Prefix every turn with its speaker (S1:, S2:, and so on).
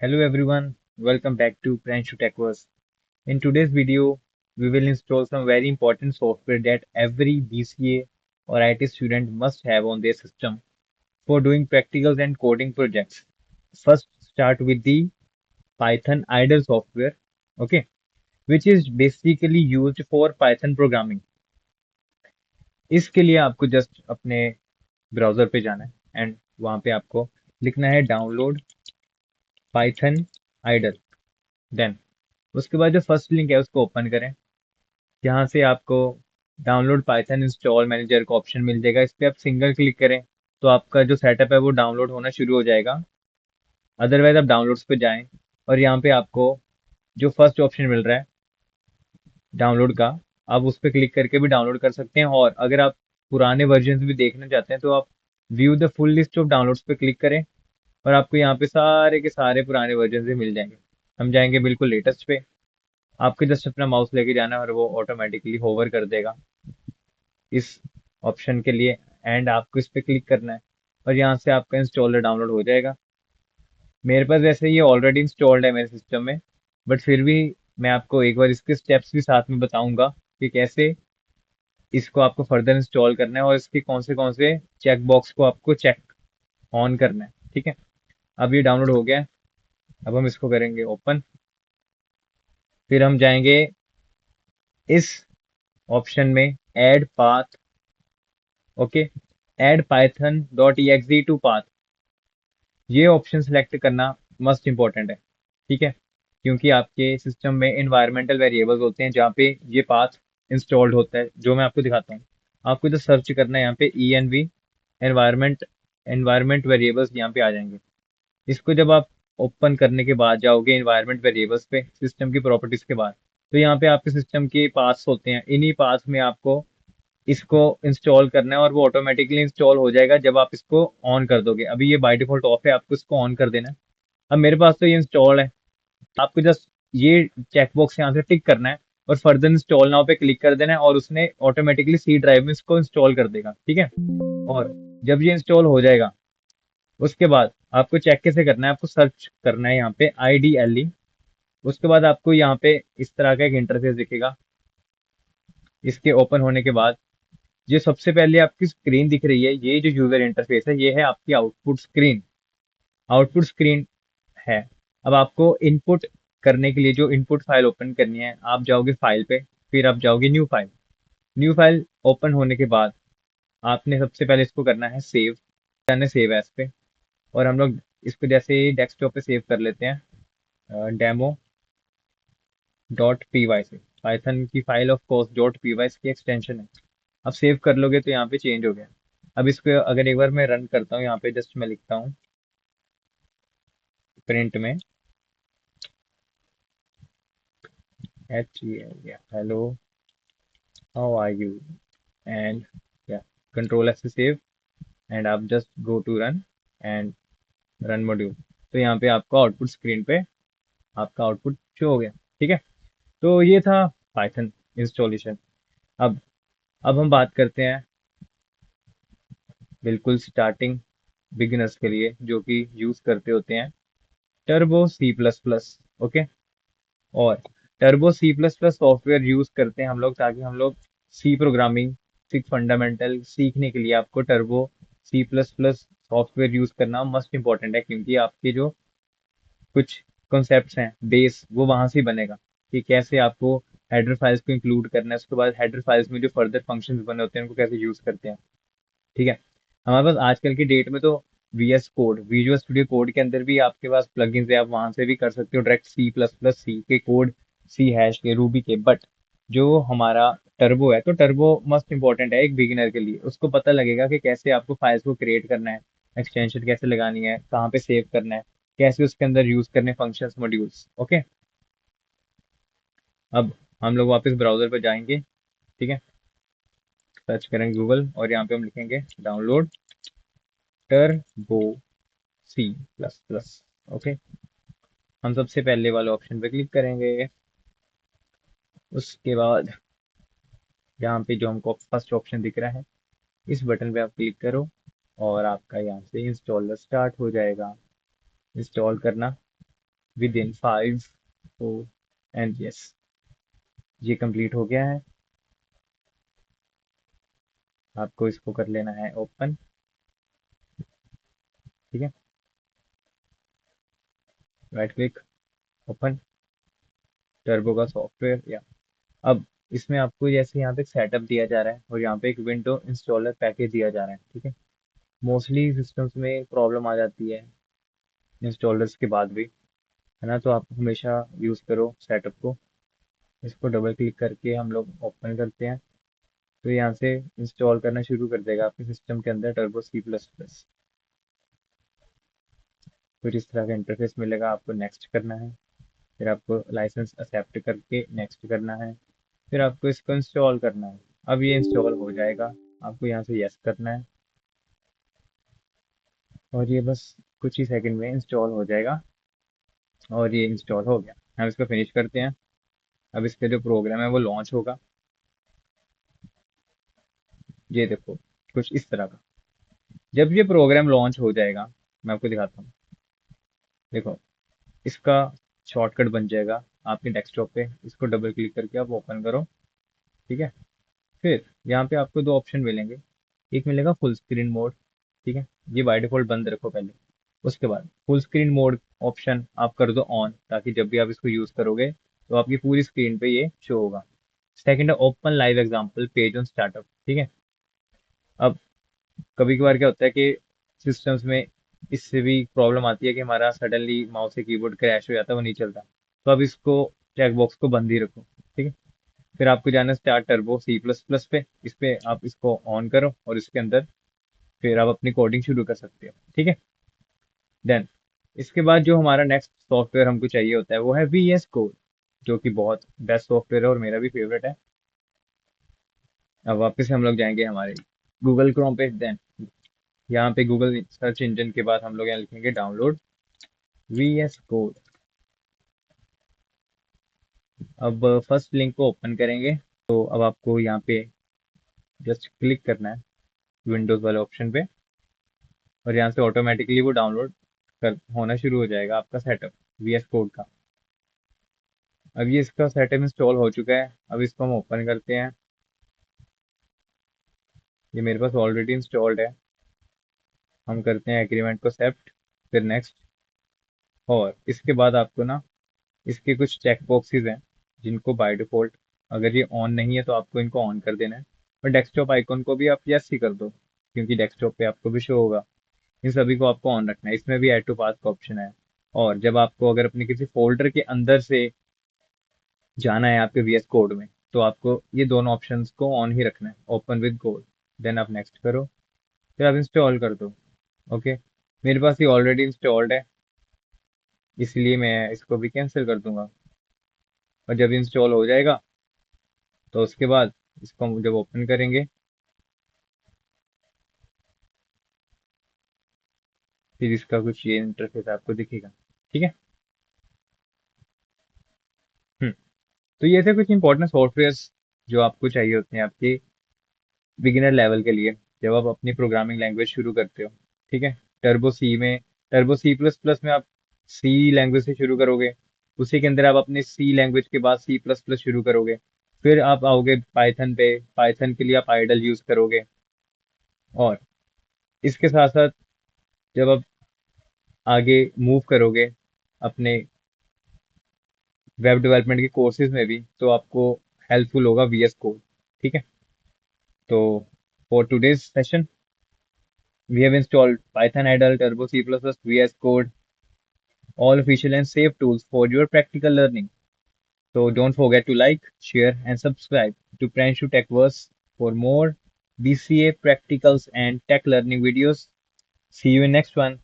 S1: Hello everyone, welcome back to Pranshu Techverse. In today's video, we will install some very important software that every BCA or IT student must have on their system for doing practicals and coding projects. First, start with the Python idle software, okay, which is basically used for Python programming. इसके लिए आपको just अपने browser पे जाना है and वहां पे आपको लिखना है डाउनलोड पाइथन आइडल। देन उसके बाद जो फर्स्ट लिंक है उसको ओपन करें। यहाँ से आपको डाउनलोड पाइथन इंस्टॉल मैनेजर का ऑप्शन मिल जाएगा। इस पर आप सिंगल क्लिक करें तो आपका जो सेटअप है वो डाउनलोड होना शुरू हो जाएगा। अदरवाइज आप डाउनलोड्स पे जाएं और यहाँ पे आपको जो फर्स्ट ऑप्शन मिल रहा है डाउनलोड का, आप उस पर क्लिक करके भी डाउनलोड कर सकते हैं। और अगर आप पुराने वर्जन भी देखना चाहते हैं तो आप view the full list of downloads पे क्लिक करें और आपको यहाँ पे सारे के सारे पुराने वर्जन भी मिल जाएंगे। हम जाएंगे बिल्कुल लेटेस्ट पे। आपको जस्ट अपना माउस लेके जाना है और वो ऑटोमेटिकली होवर कर देगा इस ऑप्शन के लिए एंड आपको इस पे क्लिक करना है और यहाँ से आपका इंस्टॉलर डाउनलोड हो जाएगा। मेरे पास वैसे ये ऑलरेडी इंस्टॉल्ड है मेरे सिस्टम में, बट फिर भी मैं आपको एक बार इसके स्टेप्स भी साथ में बताऊंगा कि कैसे इसको आपको फर्दर इंस्टॉल करना है और इसके कौन से चेक बॉक्स को आपको चेक ऑन करना है। ठीक है, अब ये डाउनलोड हो गया है। अब हम इसको करेंगे ओपन। फिर हम जाएंगे इस ऑप्शन में add path, okay, add Python dot exe to path. ये ऑप्शन सेलेक्ट करना मस्ट इम्पॉर्टेंट है, ठीक है, क्योंकि आपके सिस्टम में इन्वायरमेंटल वेरिएबल्स होते हैं जहाँ पे ये पाथ इंस्टॉल्ड होता है, जो मैं आपको दिखाता हूँ। आपको जो सर्च करना है यहाँ पे env एनवायरमेंट एनवायरमेंट वेरिएबल्स यहाँ पे आ जाएंगे। इसको जब आप ओपन करने के बाद जाओगे इन्वायरमेंट वेरिएबल्स पे सिस्टम की प्रॉपर्टीज के बाद, तो यहाँ पे आपके सिस्टम के पाथ्स होते हैं। इन्हीं पाथ्स में आपको इसको इंस्टॉल करना है और वो ऑटोमेटिकली इंस्टॉल हो जाएगा जब आप इसको ऑन कर दोगे। अभी ये बाय डिफॉल्ट ऑफ है, आपको इसको ऑन कर देना है। अब मेरे पास तो ये इंस्टॉल है, आपको जस्ट ये चेकबॉक्स यहाँ से टिक करना है और फर्दर इंस्टॉल नाउ पे क्लिक कर देना है और उसने ऑटोमेटिकली सी ड्राइव में इसको इंस्टॉल कर देगा। ठीक है, और जब ये इंस्टॉल हो जाएगा उसके बाद आपको चेक कैसे करना है, आपको सर्च करना है यहाँ पे IDLE। उसके बाद आपको यहाँ पे इस तरह का एक इंटरफेस दिखेगा। इसके ओपन होने के बाद जो सबसे पहले आपकी स्क्रीन दिख रही है, ये जो यूजर इंटरफेस है, ये है आपकी आउटपुट स्क्रीन। आउटपुट स्क्रीन है। अब आपको इनपुट करने के लिए जो इनपुट फाइल ओपन करनी है, आप जाओगे फाइल पे, फिर आप जाओगे new file. New file open होने के बाद आपने सबसे पहले इसको करना है सेव, जाने सेव एज पे। और हम लोग इसको जैसे डेस्कटॉप पे सेव कर लेते हैं demo.py से। पाइथन की फाइल ऑफ कोर्स .py की एक्सटेंशन है। अब सेव कर लोगे तो यहाँ पे चेंज हो गया। अब इसको अगर एक बार मैं रन करता हूँ, यहाँ पे जस्ट मैं लिखता हूँ प्रिंट में hello how are you and या कंट्रोल एस से सेव एंड आप just go to run and run module. तो यहाँ पे आपका आउटपुट स्क्रीन पे आपका आउटपुट शो हो गया। ठीक है, तो ये था पाइथन इंस्टॉलेशन। अब अब हम बात करते हैं बिल्कुल स्टार्टिंग बिगिनर्स के लिए जो कि यूज करते होते हैं Turbo C plus plus. Okay, और Turbo C plus plus software use करते हैं हम लोग ताकि हम लोग सी प्रोग्रामिंग सिक्स फंडामेंटल सीखने के लिए आपको Turbo C plus plus software use करना मस्ट इम्पॉर्टेंट है, क्योंकि आपके जो कुछ कॉन्सेप्ट्स हैं बेस वो वहां से ही बनेगा कि कैसे आपको हेडर फाइल्स को इंक्लूड करना है। उसके बाद हेडर फाइल्स में जो फर्दर फंक्शंस बने होते हैं उनको कैसे यूज करते हैं। ठीक है, हमारे पास आजकल की डेट में तो VS code visual studio code के अंदर भी आपके पास प्लगइन्स है, आप वहां से भी कर सकते हो डायरेक्ट सी प्लस प्लस सी के कोड, सी हैश के, रूबी के। बट जो हमारा टर्बो है, तो टर्बो मस्ट इंपॉर्टेंट है एक बिगिनर के लिए। उसको पता लगेगा कि कैसे आपको फाइल्स को क्रिएट करना है, एक्सटेंशन कैसे लगानी है, कहाँ पे सेव करना है, कैसे उसके अंदर यूज करने फंक्शंस मॉड्यूल्स। ओके, अब हम लोग वापस ब्राउजर पर जाएंगे। ठीक है, सर्च करेंगे गूगल और यहाँ पे हम लिखेंगे download Turbo C plus plus. Okay, हम सबसे पहले वाले ऑप्शन पे क्लिक करेंगे। उसके बाद यहाँ पे जो हमको फर्स्ट ऑप्शन दिख रहा है इस बटन पे आप क्लिक करो और आपका यहाँ से इंस्टॉलर स्टार्ट हो जाएगा इंस्टॉल करना। विद इन 5 4 एंड यस, ये कंप्लीट हो गया है। आपको इसको कर लेना है ओपन। ठीक है, राइट क्लिक, ओपन टर्बो का सॉफ्टवेयर या। अब इसमें आपको जैसे यहाँ पे सेटअप दिया जा रहा है और यहाँ पे एक विंडो इंस्टॉलर पैकेज दिया जा रहा है। ठीक है, मोस्टली सिस्टम्स में प्रॉब्लम आ जाती है इंस्टॉलर्स के बाद भी, है ना, तो आप हमेशा यूज़ करो सेटअप को। इसको डबल क्लिक करके हम लोग ओपन करते हैं, तो यहाँ से इंस्टॉल करना शुरू कर देगा आपके सिस्टम के अंदर टर्बो C++। फिर इस तरह का इंटरफेस मिलेगा, आपको नेक्स्ट करना है। फिर आपको लाइसेंस एक्सेप्ट करके नेक्स्ट करना है। फिर आपको इसको इंस्टॉल करना है। अब ये इंस्टॉल हो जाएगा, आपको यहाँ से यस करना है और ये बस कुछ ही सेकंड में इंस्टॉल हो जाएगा। और ये इंस्टॉल हो गया, हम इसको फिनिश करते हैं। अब इसका जो प्रोग्राम है वो लॉन्च होगा। ये देखो, कुछ इस तरह का। जब ये प्रोग्राम लॉन्च हो जाएगा, मैं आपको दिखाता हूँ। देखो, इसका शॉर्टकट बन जाएगा आपके डेस्कटॉप पे। इसको डबल क्लिक करके आप ओपन करो। ठीक है, फिर यहाँ पे आपको दो ऑप्शन मिलेंगे। एक मिलेगा फुल स्क्रीन मोड। ठीक है, ये बाय डिफॉल्ट बंद रखो पहले। उसके बाद फुल स्क्रीन मोड ऑप्शन आप कर दो ऑन, ताकि जब भी आप इसको यूज करोगे तो आपकी पूरी स्क्रीन पे ये शो होगा। सेकंड है open live example page on startup. ठीक है, अब कभी कभार क्या होता है कि सिस्टम्स में इससे भी प्रॉब्लम आती है कि हमारा सडनली माउस से कीबोर्ड क्रैश हो जाता है, वो नहीं चलता। तो अब इसको चेक बॉक्स को बंद ही रखो। ठीक है, फिर आपको जाना है स्टार्ट टर्बो C++ पे। इस पे आप इसको ऑन करो और इसके अंदर फिर आप अपनी कोडिंग शुरू कर सकते हो। ठीक है, देन इसके बाद जो हमारा नेक्स्ट सॉफ्टवेयर हमको चाहिए होता है वो है VS कोड, जो कि बहुत बेस्ट सॉफ्टवेयर है और मेरा भी फेवरेट है। अब वापस से हम लोग जाएंगे हमारे गूगल क्रोम पे। देन यहाँ पे गूगल सर्च इंजन के बाद हम लोग यहाँ लिखेंगे डाउनलोड VS कोड। अब फर्स्ट लिंक को ओपन करेंगे, तो अब आपको यहाँ पे जस्ट क्लिक करना है विंडोज वाले ऑप्शन पे, और यहाँ से ऑटोमेटिकली वो डाउनलोड कर होना शुरू हो जाएगा आपका सेटअप VS कोड का। अब ये इसका सेटअप इंस्टॉल हो चुका है। अब इसको हम ओपन करते हैं। ये मेरे पास ऑलरेडी इंस्टॉल्ड है। हम करते हैं एग्रीमेंट को एक्सेप्ट, फिर नेक्स्ट। और इसके बाद आपको ना इसके कुछ चेक बॉक्सेस हैं जिनको बाय डिफॉल्ट, अगर ये ऑन नहीं है तो आपको इनको ऑन कर देना है। और डेस्कटॉप आइकॉन को भी आप यस ही कर दो, क्योंकि डेस्कटॉप पे आपको भी शो होगा। इन सभी को आपको ऑन रखना है। इसमें भी ऐड टू पाथ का ऑप्शन है। और जब आपको अगर अपने किसी फोल्डर के अंदर से जाना है आपके VS कोड में, तो आपको ये दोनों ऑप्शंस को ऑन ही रखना है, ओपन विद कोड। देन आप नेक्स्ट करो, फिर आप इंस्टॉल कर दो। ओके, मेरे पास ये ऑलरेडी इंस्टॉल्ड है, इसलिए मैं इसको भी कैंसिल कर दूंगा। और जब इंस्टॉल हो जाएगा तो उसके बाद इसको हम जब ओपन करेंगे, फिर इसका कुछ ये इंटरफेस आपको दिखेगा। ठीक है। हम्म, तो ये थे कुछ इंपॉर्टेंट सॉफ्टवेयर्स जो आपको चाहिए होते हैं आपके बिगिनर लेवल के लिए, जब आप अपनी प्रोग्रामिंग लैंग्वेज शुरू करते हो। ठीक है, टर्बो सी में, टर्बो C++ में आप सी लैंग्वेज से शुरू करोगे। उसी के अंदर आप अपने सी लैंग्वेज के बाद C++ शुरू करोगे। फिर आप आओगे पाइथन पे, पाइथन के लिए आप आइडल यूज करोगे। और इसके साथ साथ जब आप आगे मूव करोगे अपने वेब डेवलपमेंट के कोर्सेज में भी, तो आपको हेल्पफुल होगा VS कोड। ठीक है, तो for today's session we have installed Python idle, turbo C++, VS code, all official and safe tools for your practical learning. So don't forget to like, share and subscribe to Pranshu Techverse for more BCA practicals and tech learning videos. See you in next one.